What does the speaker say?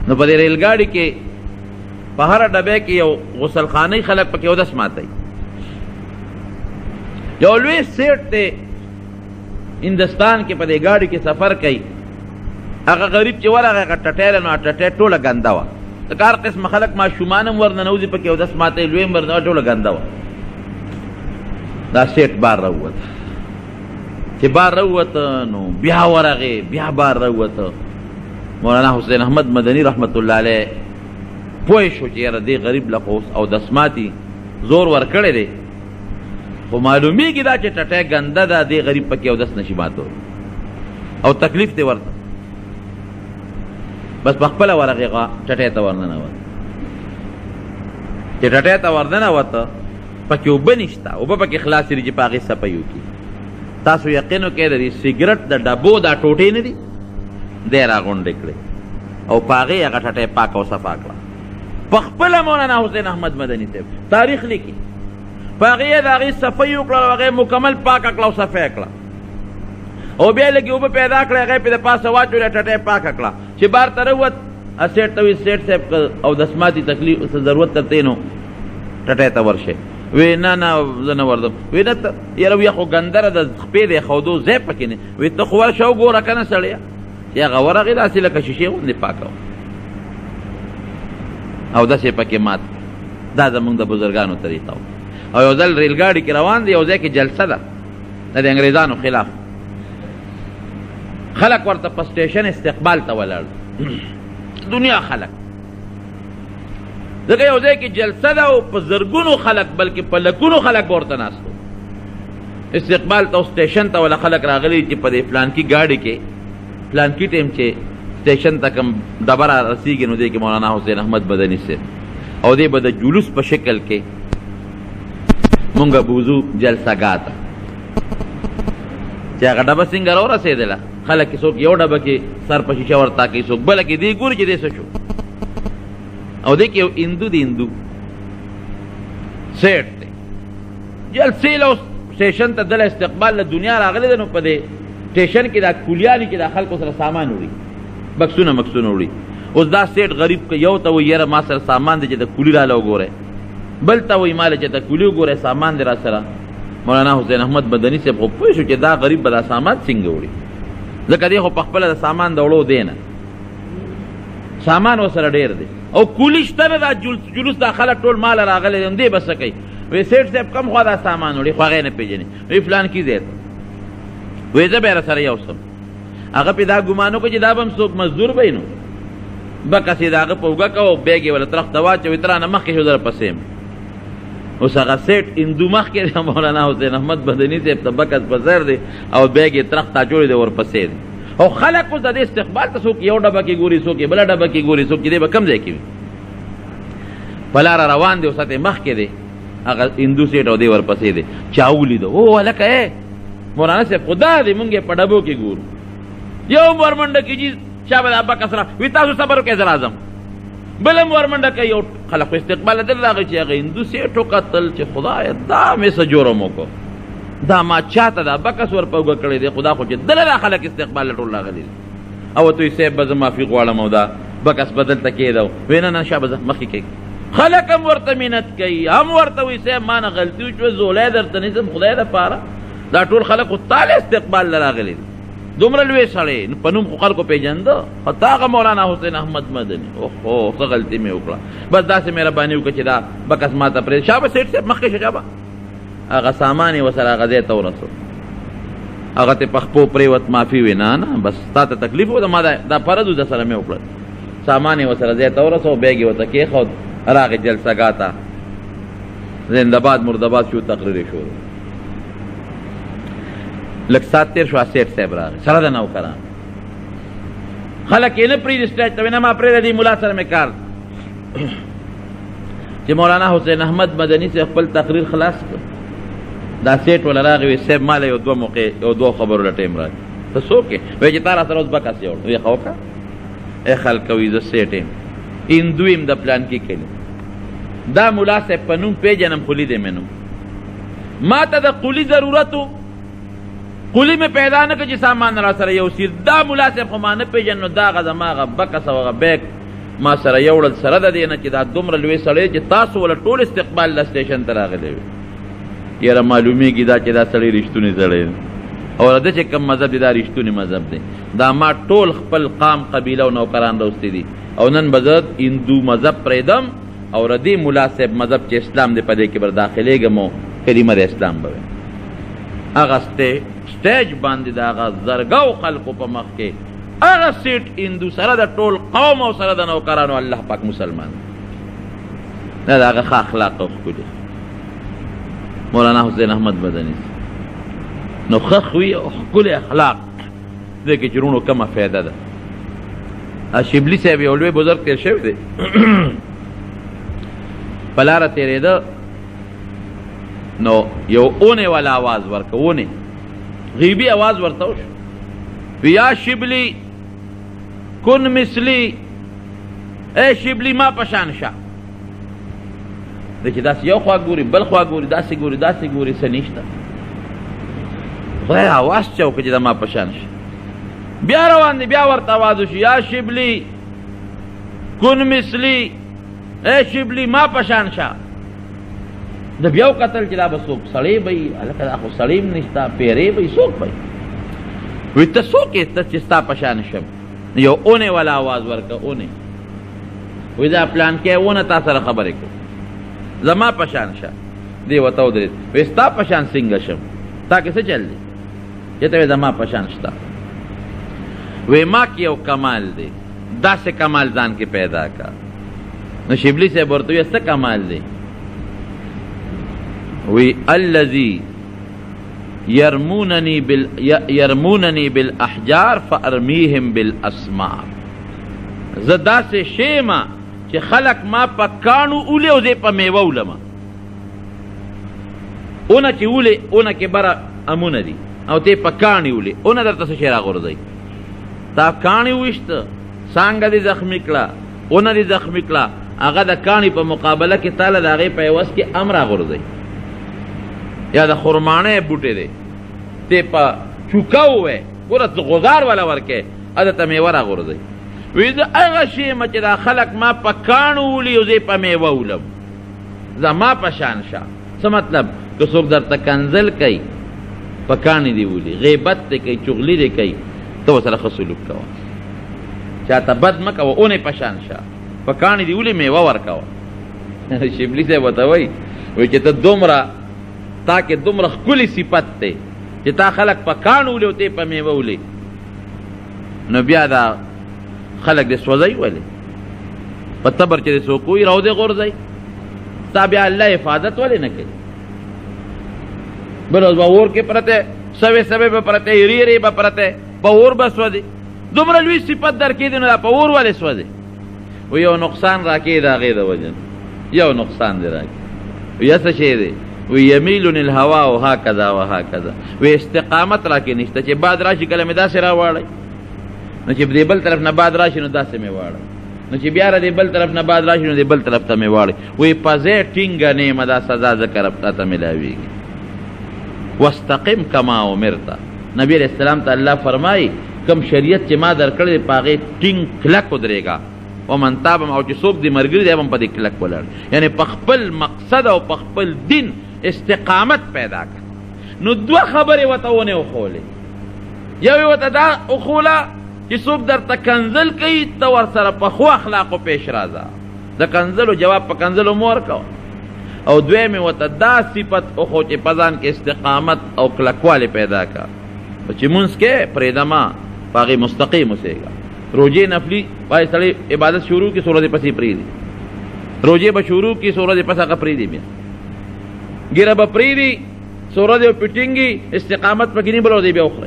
نو په دې ریل ګاډي کې په هر ډبه کې یو غسل خانه خلک پکې اودس ماتي. یو لوی سیټ ته هندستان کې په دې ګاډي کې سفر کوي. هغه غریب چې ورغه ټټېل نو ټټې ټوله ګنده وه. د کار قسم خلک ماشومان هم ورننوځي پکې اودس ماتي، لوی هم ورننوځي، ټوله ګنده وه. دا سیټ بار راووت. چې بار راووته نو بیا ورغې بیا بار راووته. مولانا حسین احمد مدني رحمت الله علیه پوه شو چې یاره دې غریب له خو اوس اودس ماتي زور ورکړی دی، خو معلومیږي دا چې ټټۍ ګنده ده، دې غریب پکې اودس نشي ماتو او تکلیف دی ورته. بس په خپله ورغې ټټۍ ته ورننوت. چې ټټۍ ته ورننوته پکې اوبه نشته، اوبه پکې خلاصې دي چې په هغې صفی وکړي. تاسو یقین وکړئ د دې سګرټ د ډبو دا ټوټې نه دي، دی راغونډې کړې او په هغې هغه ټټۍ پاکه او صفا کړه. په خپله مولانا حسین احمد مدني صاحب تاریخ لیکي، په هغې یې د هغې صفی وکړه او هغې مکمل پاکه کړه او صفی کړه او بیا لږې اوبه پیدا کړه، هغې پې د پاسه واچولې، ټټۍ پاکه کړه. چې بار ته راووت سیټ ته وایي سیټ صاحب اودس ماتي تکلیف ضرورت درته نو ټټۍ ته ورشئ. وی نه نه زه نه ورځم. وی نه یاره وی خو ګندره د خپې د ایښودو ځای پکې نه. وی ته خو ورشه وګوره که نه سړیه. چې هغه ورغې داسې لکه شیشې غوندې پاکه وه او داسې پکې مات. دا زمونږ د بزرګانو طریقه وه. او یو ځل ریل ګاډي کې روان دی، یو ځای کې جلسه ده د انګریزانو خلاف. خلک ورته په سټیشن استقبال ته ولاړ، دنیا خلک، ځکه یو ځای کې جلسه ده او په زرګونو خلک بلکې په لکونو خلک به ورته ناست وو. استقبال ته او سټیشن ته ولا خلک راغلي چې په دې فلانکي ګاډي کې فلانکي ټیم چې سټیشن ته کوم ډبره رسېږي نو دې کې مولانا حسین احمد مدني صاحب او دې به د جلوس په شکل کې مونږ بوځو جلسهګاه ته. چې هغه ډبه څنګه راورسېدله، خلک کې څوک یو ډبه کې سر په شیشه ورته کوي، څوک بله کې دې ګوري چې دې څه شو. او دې کې یو هندو د هندو سیټ دی، جلسې له سټیشن ته دله استقبال له دنیا راغلی دی. نو په دې سټیشن کې دا کولیانې کې دا خلکو سره سامان وړي، بکسونه مکسونه وړي. اوس دا سیټ غریب که یو ته وایي یاره ما سره سامان دی چې د کولی راله وګورئ، بل ته وایي ماله چې د کولی وګورئ سامان دی را سره. مولانا حسین احمد مدني صاحب خو پوه شو چې دا غریب به دا سامان څنګه وړي، ځکه دی خو په خپله د سامان د وړو دی نه، سامان ورسره ډېر دی او کولی شته نه. دا جلوس دا خلک ټول ماله راغلی دی، دی به څه کوي؟ وی سیټ صاحب کم خوا دا سامان وړي، خو هغې نه پېژني. وی فلانکي ځای ته وی زه به یې راسره یو سم. هغه پې دا ګمان وکړه چې دا به هم څوک مزدور به وي، نو بکس یې د هغه په اوږه کوه او بیګ یې وله ترخ ته واچوي، ته رانه مخکې شو زه پسې یم. اوس هغه سیټ هندو مخکې دی، مولانا حسین احمد مدني صاحب ته بکس په سر دی او بیګ یې ترخ ته اچولی دی ورپسې دی. او خلک اوس د دې استقبال ته څوک یو ډبه کې ګوري، څوک یې بله ډبه کې ګوري، څوک چې دی به کوم ځای کې وي. په لاره روان دی، اوس ته مخکې دی هغه هندو سیټ او دی ورپسې دی. چا ولیده او هلکه ای مولانا صاحب خدا دی مونږ یې په ډبو کې ګورو. یو هم ورمنډه کېږي چا به د بکس را وي تاسو صبر وکړئ زه راځم، بل هم ورمنډه کوي. یو خلکو استقبال دل راغی چې هغه هندو سیټ وکتل چې خدایه دا مې څه جرم وکړو، دا ما چاته دا بکس ور په اوږه کړی دی، خدا خو چې دله دا خلک استقبال ټول راغلي دي. او ته یې صاحب به زه معافي غواړم او دا بکس به دلته کېده. وی نه نه شابه زه مخکې کوي. خلک هم ورته منت کوي، هم ورته وایي صاحب ما نه غلطي وشوه، زولی درته نیسم خدای دپاره. دا ټول خلک خو تا له استقبال له راغلي دي، دومره لوی سړی په نوم خو خلکو پېژنده، حتی هغه مولانا حسین احمد مدني. اوهو څه غلطي مې وکړه، بس داسې مهرباني وکړه چې دا بکس ما ته پرېږده. شابه سیټ صاحب مخکې شه شابه. هغه سامان یې ورسره هغه ځای ته ورسو، هغه ته په خپو پرېوت معافي وي. نه نه بس تا ته تکلیف و ما دا فرض و در سره مې وکړل. سامان یې ورسره ځای ته ورسو، بیګ یې ورته کېښود، راغې جلسهګاه ته، زنده‌باد مرده‌باد شو، تقریر یې شروع. لږ ساعت تېر شو، سیټ صاحب راغی سره د نوکران. خلک یې نه پرېږدي سټیج ته، وایي نه ما پرېږده دې ملا سره مې کار. چې مولانا حسین احمد مدني صاحب خپل تقریر خلاص کړ، دا سیټ وله راغی وایي صاحب ما له یو دوه خبرو له ټایم راکړي. ته څوک یې؟ وایي چې تا را سره اوس بکس یوړ. وایي ښه وکړه. ای خلکه وایي زه سیټ یم، هندو یم د پلانکي کلي، دا ملا صاحب په نوم پېژنم خو لیدی مې نوم، ما ته د قولي ضرورت و، قولي مې پیدا نه کړ چې سامان را سره یوسي. دا ملا صاحب خو ما نه پېژن، نو دا هغه زما هغه بکس او هغه بیګ ما سره یوړل سره د دې نه چې دا دومره لوی سړی چې تاسو ولا ټول استقبال له سټیشن ته راغلی وي یاره معلومیږي دا چې دا سړی رښتونی سړی او د چې کوم مذهب دی دا رښتونی مذهب دی دا ما ټول خپل قام قبیله او نوکران راوستي دي او نن به زه هندو مذهب پرېږدم او ردی ملا صاحب مذهب چې اسلام دی په دې کې بر داخلېږم او کلمه د اسلام به ویم هغه سټیج باندې د هغه زرګو خلکو په مخ کې هغه سیټ هندو سره د ټول قوم او سره د نوکرانو الله پاک مسلمان دا د هغه ښه اخلاق او ښکلي مولانا حسین احمد مدني نو ښه خوی او ښکلي اخلاق دې کې جرونو کمه فایده ده شبلی صاحب یو لوی بزرګ تېر شوی دی په لاره تېرېده نو یو اونې والا آواز ورکه اونې غیبي آواز ورته وشو یا شبلی کن مثلی اے شبلی ما پشان شه چې داسې یو خوا ګوري بل خوا ګوري داسې ګوري څه نشته خدای آواز چا وکړه چې دا ما پشان شه بیا روان دی بیا ورته آواز وشي یا شبلی کن مثلی اے شبلی ما پشان شه د بیا وکتل چې دا به څوک سړی به وي هلکه دا خو سړی هم نشته پیرې به وي څوک به وي وی ته څوک یې ته چې ستا په شان شم یو اونې والا آواز ورکه اونې وی دا پلان کې ونه تا سره خبرې کوم زما په شان شه دی ورته ودرېد وی ستا په شان څنګه شم تا کې څه چل دی چې ته وی زما په شان شته وی ما کې یو کمال دی داسې کمال ځان کې پیدا کا نو شبلی صاحب ورته وی څه کمال دی وی الذي يرمونني بالاحجار فارميهم بالاسمار زه داسې شی ما چې خلق ما په کاڼو اولي او زه په میوه اولمه اونه چې اولي اونه کې بره امونه دي او ته په کاڼي اولي اونه درته څه شی راغورځوي تا کاڼي وویشته څانګه دې زخمي کړه اونه دې زخمي کړه هغه د کاڼي په مقابله کې تاله د هغې په عوض کې ام راغورځوي یا د خرمانه بوټی دی ته په چوکه ووی ګوره غزار والا ورکې اده ته میوه راغورځوي وی زه هغه شی یم چې دا خلک ما په کاڼو ولي او زه په میوه ولم زما په شان شه څه مطلب که څوک درته کنزل کوي په کاڼي دې ولي غیبت دې کوي چغلي دې کوي ته ورسره ښه سلوک کوه چاته بد مه کوه اونې په شان شه په کاڼي دې ولي میوه ورکوه شبلي صاحب ورته وایي چې ته دومره تا کې دومره ښکلي صفت دی چې تا خلک په کاڼو ولي او ته په میوه ولي نو بیا دا خلک دې سوځوي ولې په تبر چې دې څوک وي راو دې غورځوي ستا بیا الله حفاظت ولې نه کوي بل ورځ به اور کې پرته سوې به پرته ری به پرته په اور به سوځي دومره لوی صفت در کې دی نو دا په اور ولې سوځي و یو نقصان راکې د هغې د وجه یو نقصان دی راکې یا څه شی دی و یمیلن الهوا و هکذا و هکذا و استقامت راکې نشته چې باد راشي کله مې داسې راواړئ نو چې دې بل طرف نه باد راشي نو داسې مې واړئ نو چې بیا دې بل طرف نه باد راشي نو دې بل طرف ته مې واړئ وی په ځای ټینګه نیمه دا سزا ذکر تا ته ملاویږي واستقم کما امرت نبی علیہ السلام ته الله فرمایي کم شریعت چې ما درکړی دی په هغې ټینګ کلک ودرېږه ومن تاب او چې څوک دې ملګري دی هم په دې کلک ولاړ یعنې په خپل مقصد او په خپل دین استقامت پیدا کړه نو دوه خبرې ورته ونې وښولې یو یې ورته دا وښوله چې څوک درته کنزل کوي ته ورسره په ښو اخلاقو پیش راځه د کنزلو جواب په کنزلو مه ورکوه او دویم یې ورته دا صفت وښو چې په ځان کې استقامت او کلکوالی پیدا کړه چې مونځ کې پرېږده ما په هغې مستقیم اوسېږه روجې نفلي باید سړی عبادت شروع کړي څو ورځې پسې پرېږدي روجې به شروع کړي څو ورځې پس هغه پرېږدي بیا ګیره به پرېږدي څو ورځې به پټینګي استقامت پکې نه بل ورځې بیا وخورئ